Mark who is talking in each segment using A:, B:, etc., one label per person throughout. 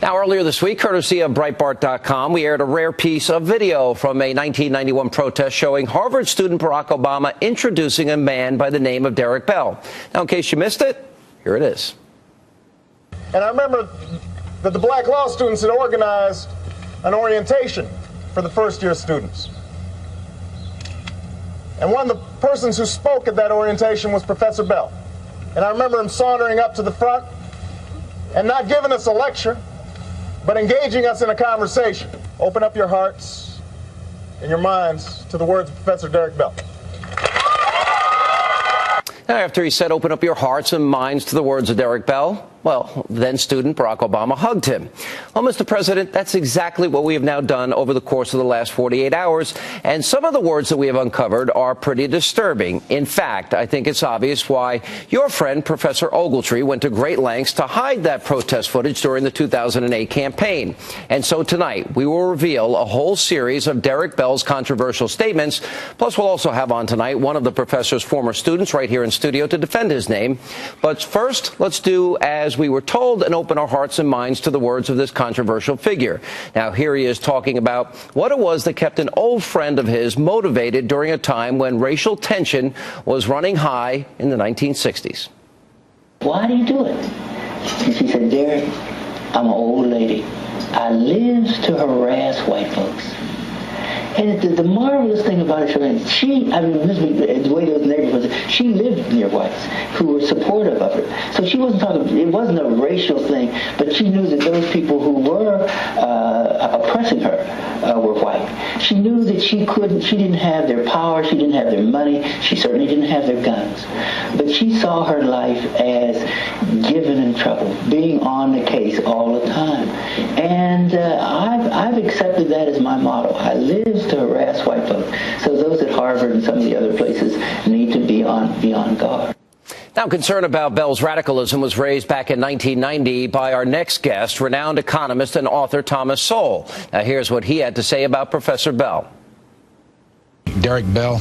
A: Now, earlier this week, courtesy of Breitbart.com, we aired a rare piece of video from a 1991 protest showing Harvard student Barack Obama introducing a man by the name of Derek Bell. Now, in case you missed it, here it is.
B: And I remember that the black law students had organized an orientation for the first-year students. And one of the persons who spoke at that orientation was Professor Bell. And I remember him sauntering up to the front and not giving us a lecture, but engaging us in a conversation. Open up your hearts and your minds to the words of Professor Derek Bell.
A: Now, after he said, open up your hearts and minds to the words of Derek Bell, well, then student Barack Obama hugged him. Well, Mr. President, that's exactly what we have now done over the course of the last 48 hours. And some of the words that we have uncovered are pretty disturbing. In fact, I think it's obvious why your friend, Professor Ogletree, went to great lengths to hide that protest footage during the 2008 campaign. And so tonight, we will reveal a whole series of Derek Bell's controversial statements. Plus, we'll also have on tonight one of the professor's former students right here in studio to defend his name. But first, let's do as we were told and open our hearts and minds to the words of this controversial figure. Now, here he is talking about what it was that kept an old friend of his motivated during a time when racial tension was running high in the 1960s.
C: Why do you do it? And she said, Derek, I'm an old lady. I live to harass white folks. And the marvelous thing about it, the way those neighborhoods, she lived near whites who were supportive of her. So she wasn't talking, it wasn't a racial thing, but she knew that those people who were oppressing her were white. She knew that she didn't have their power, she didn't have their money, she certainly didn't have their guns. But she saw her life as given in trouble, being on the case all the time. And I've accepted that as my motto. I live to harass white folks. So those at Harvard and some of the other places need to be on guard.
A: Now, concern about Bell's radicalism was raised back in 1990 by our next guest, renowned economist and author Thomas Sowell. Now, here's what he had to say about Professor Bell.
D: Derek Bell?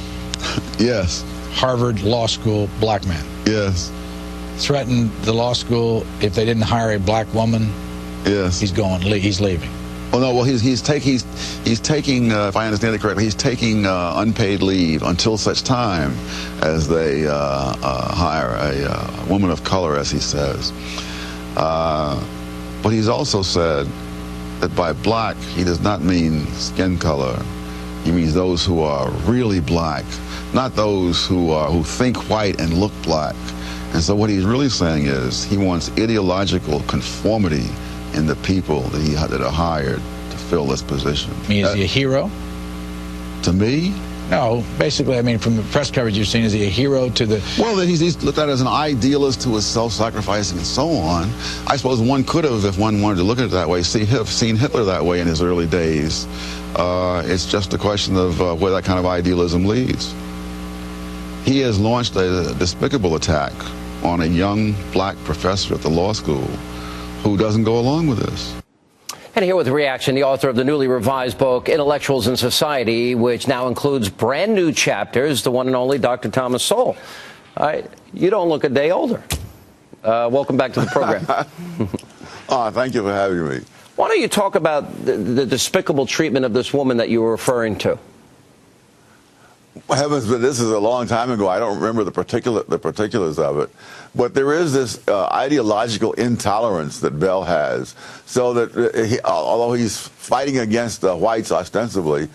E: Yes.
D: Harvard Law School, black man.
E: Yes.
D: Threatened the law school if they didn't hire a black woman.
E: Yes.
D: He's leaving.
E: Well, no. Well, he's taking. If I understand it correctly, he's taking unpaid leave until such time as they hire a woman of color, as he says. But he's also said that by black he does not mean skin color. He means those who are really black, not those who think white and look black. And so what he's really saying is he wants ideological conformity in the people that are hired to fill this position.
D: Is he a hero?
E: To me?
D: No, basically, I mean, from the press coverage you've seen, is he a hero to the...
E: Well, he's looked at as an idealist who is self-sacrificing and so on. I suppose one could have, if one wanted to look at it that way, seen Hitler that way in his early days. It's just a question of where that kind of idealism leads. He has launched a despicable attack on a young black professor at the law school who doesn't go along with this.
A: And here with the reaction, the author of the newly revised book, Intellectuals in Society, which now includes brand new chapters, the one and only Dr. Thomas Sowell. You don't look a day older. Welcome back to the program.
E: Thank you for having me.
A: Why don't you talk about the despicable treatment of this woman that you were referring to?
E: Heavens, but this is a long time ago. I don't remember the particulars of it. But there is this ideological intolerance that Bell has, so that although he's fighting against the whites ostensibly,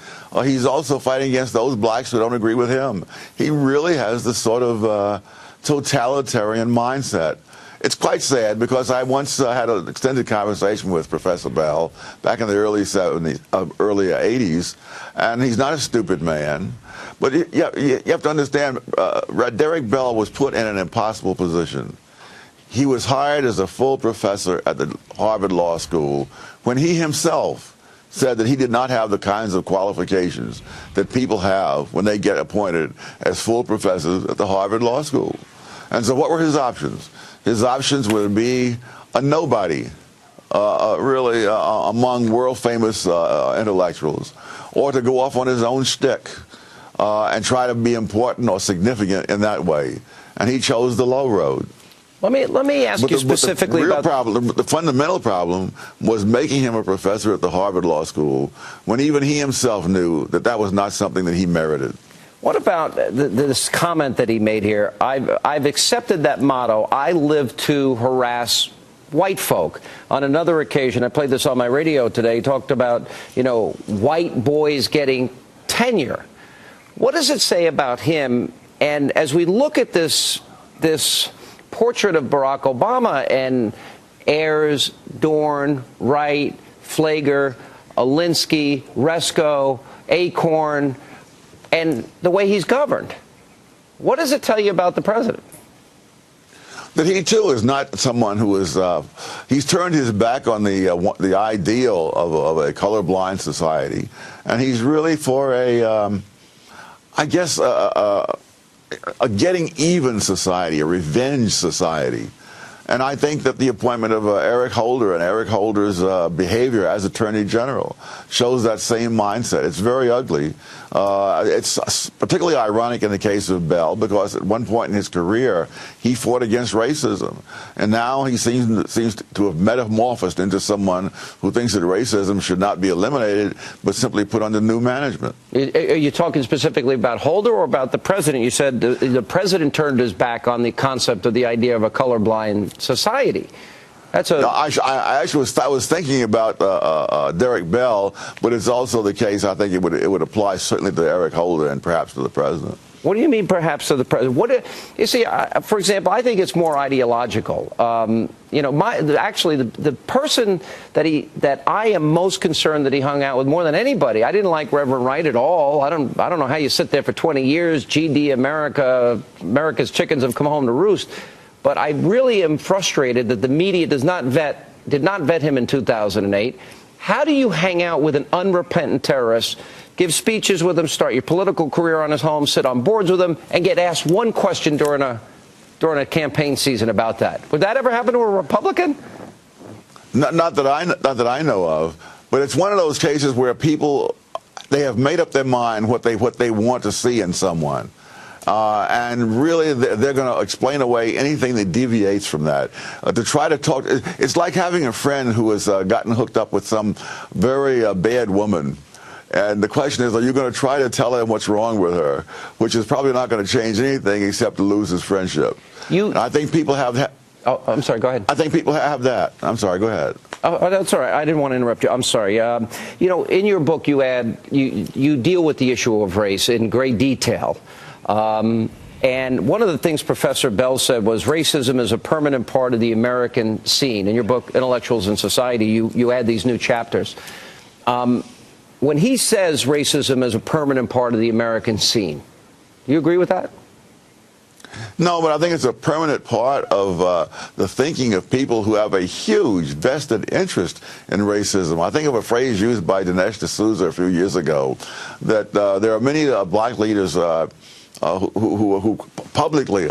E: he's also fighting against those blacks who don't agree with him. He really has this sort of totalitarian mindset. It's quite sad because I once had an extended conversation with Professor Bell back in the early 70s, early 80s, and he's not a stupid man. But you have to understand, Derek Bell was put in an impossible position. He was hired as a full professor at the Harvard Law School when he himself said that he did not have the kinds of qualifications that people have when they get appointed as full professors at the Harvard Law School. And so what were his options? His options would be a nobody, really, among world-famous intellectuals, or to go off on his own shtick and try to be important or significant in that way. And he chose the low road.
A: Let me ask you specifically
E: the real
A: about
E: problem. The fundamental problem was making him a professor at the Harvard Law School when even he himself knew that that was not something that he merited.
A: What about this comment that he made here? I've accepted that motto. I live to harass white folk. On another occasion, I played this on my radio today, talked about, white boys getting tenure. What does it say about him? And as we look at this portrait of Barack Obama and Ayers, Dorn, Wright, Flager, Alinsky, Resko, Acorn, and the way he's governed, what does it tell you about the president?
E: That he too is not someone who is. He's turned his back on the ideal of a colorblind society, and he's really for a getting even society, a revenge society. And I think that the appointment of Eric Holder and Eric Holder's behavior as Attorney General shows that same mindset. It's very ugly. It's particularly ironic in the case of Bell because at one point in his career, he fought against racism. And now he seems to have metamorphosed into someone who thinks that racism should not be eliminated, but simply put under new management.
A: Are you talking specifically about Holder or about the president? You said the president turned his back on the concept of the idea of a colorblind society. That's a.
E: No, I was thinking about Derek Bell, but it's also the case. I think it would apply certainly to Eric Holder and perhaps to the president.
A: What do you mean, perhaps to the president? You see, for example, I think it's more ideological. The person that I am most concerned that he hung out with more than anybody. I didn't like Reverend Wright at all. I don't know how you sit there for 20 years. GD America's chickens have come home to roost. But I really am frustrated that the media did not vet him in 2008. How do you hang out with an unrepentant terrorist, give speeches with him, start your political career on his home, sit on boards with him, and get asked one question during a campaign season about that? Would that ever happen to a Republican?
E: Not that I know of. But it's one of those cases where people, they have made up their mind what they want to see in someone. And really, they're going to explain away anything that deviates from that. To try to talk, it's like having a friend who has gotten hooked up with some very bad woman. And the question is, are you going to try to tell him what's wrong with her, which is probably not going to change anything except to lose his friendship. And I think people have that.
A: Oh, I'm sorry, go ahead.
E: I think people have that. I'm sorry, go ahead.
A: Oh, that's all right. I didn't want to interrupt you. I'm sorry. In your book, you deal with the issue of race in great detail. And one of the things Professor Bell said was racism is a permanent part of the American scene. In your book, Intellectuals in Society, you add these new chapters. When he says racism is a permanent part of the American scene, do you agree with that?
E: No, but I think it's a permanent part of the thinking of people who have a huge vested interest in racism. I think of a phrase used by Dinesh D'Souza a few years ago, that there are many black leaders who publicly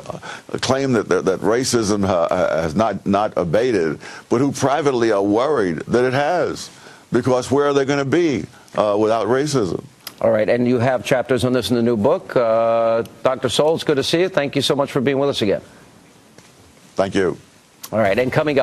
E: claim that racism has not abated, but who privately are worried that it has, because where are they going to be without racism?
A: All right, and you have chapters on this in the new book. Dr. Sowell, it's good to see you. Thank you so much for being with us again.
E: Thank you.
A: All right, and coming up.